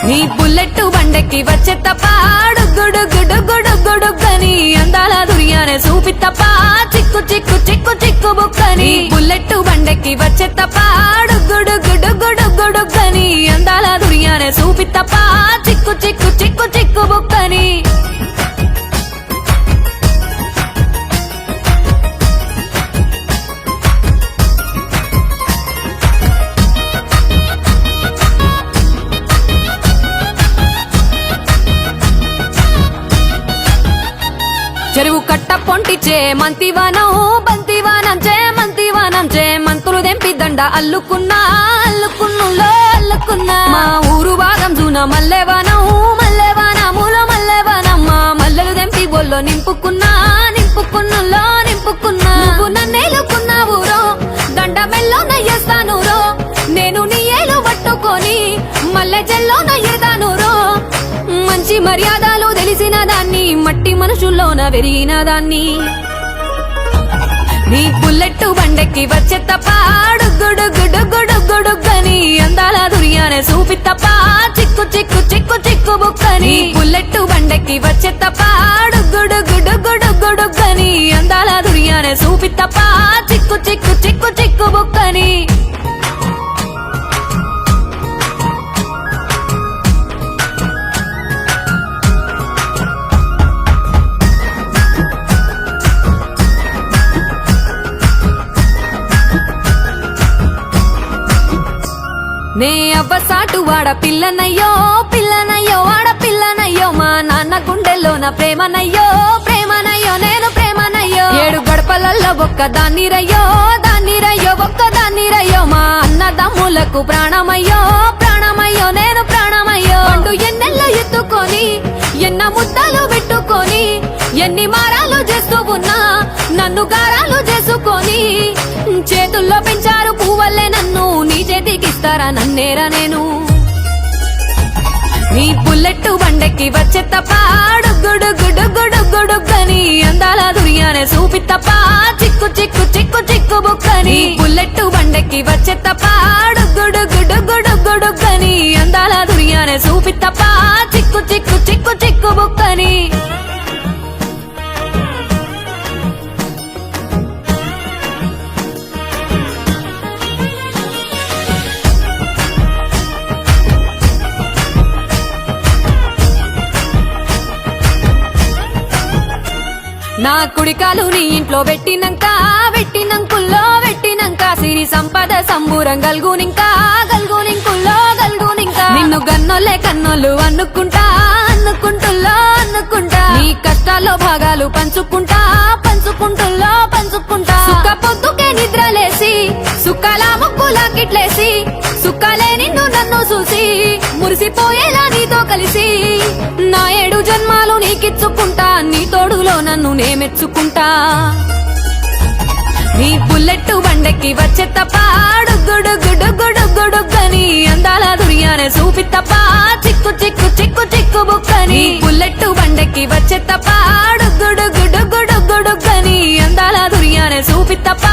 నీ బుల్లెట్ బండెక్కి వచ్చే తప్ప గుడుగుడుగుడుగుడుగుడుగని అందాల దుర్యానే చూపి తప్ప చిక్కు చిక్కు చిక్కు చిక్కు బుక్కని బుల్లెట్ బండెక్కి వచ్చే తప్ప గుడుగుడుగుడుగుడుగని అందాల దుర్యానే చూపి తప్ప చిక్కు చిక్కు చిక్కు చిక్కు బుక్కని చెరువు కట్ట పొంటిచే మంతివానం బంతివానం చే మంతులు దెంపి దండ అల్లుకున్నా మా ఊరు భాగం జూన మల్లెవానములో మల్లెవానమ్మ మల్లెలు దెంపి బొల్లో నింపుకున్నా నువ్వు నన్నేలుకున్నావు రో దండ మెల్లో నయ్యేస్తాను రో నేను నీ ఏలు పట్టుకొని మల్లె చెల్లో నయ్యేదాను రో మంచి మర్యాదలు తెలిసిన దాన్ని మట్టి మనుషుల్లోన వెరిగిన దాన్ని నీ బుల్లెట్ బండెక్కి వచ్చే తప్ప గుడుగుడుగుడుగుడుగని అందాల దుర్యానే చూపి తప్ప చిక్కు చిక్కు చిక్కు చిక్కు బుక్కని బుల్లెట్ బండెక్కి వచ్చే తప్ప గుడుగుడుగుడుగుడుగని అందాల దుర్యానే చూపి తప్ప చిక్కు చిక్కు చిక్కు చిక్కు బుక్కని నే అవ్వసాటు వాడ పిల్లనయ్యో వాడ పిల్లనయ్యో మా నాన్న గుండెల్లోన ప్రేమనయ్యో నేను ప్రేమనయ్యో 7 గడపలల్లో ఒక్కదాన్ని రయ్యో ఒక్కదాన్ని మా అన్నదమ్ములకు ప్రాణమయ్యో నేను ప్రాణమయ్యో అంటూ ఎన్నెల్లో ఎత్తుకొని ఎన్న ముద్దలు పెట్టుకొని ఎన్ని మారాలు చేస్తూ ఉన్నా నన్ను గారాలు చేసుకొని చేతుల్లో పెంచారు పువ్వల్లే నన్ను నీ చేతికిస్తారా నన్నేరా నేను నీ బుల్లెట్ బండెక్కి వచ్చే తప్ప గుడుగుడుగుడుగుడుగని అందాల దుర్యానే చూపి తప్ప చిక్కు చిక్కు చిక్కు చిక్కు బుక్కని బుల్లెట్ బండెక్కి వచ్చే తప్ప గుడుగుడుగుడుగుడుగని అందాల దుర్యానే చూపి తప్ప చిక్కు చిక్కు చిక్కు చిక్కు బుక్కని నా కుడికాలు నీ ఇంట్లో పెట్టినంక సిరి సంపద సంబూరం గల్గునింకా నిన్ను గన్నోలే కన్నోలు అనుకుంటా నీ కష్టాల్లో భాగాలు పంచుకుంటా సుఖ పొద్దుకే నిద్రలేసి సుఖాల ముక్కులా కిట్లేసి సుఖాలే నిన్ను నన్ను చూసి మురిసిపోయేలా నీతో కలిసి నా 7 జన్మాలు నీకిచ్చుకుంటా నీ తోడులో నన్ను నేమెచ్చుకుంటా నీ బుల్లెట్ బండెక్కి వచ్చే తప్ప గుడుగుడుగుడుగుడుగని అందాల దుర్యానే చూపి తప్ప చిక్కు చిక్కు చిక్కు చిక్కు బుక్కని బుల్లెట్ బండెక్కి వచ్చే తప్ప గుడుగుడుగుడుగుడుగని అందాల దుర్యానే చూపి తప్ప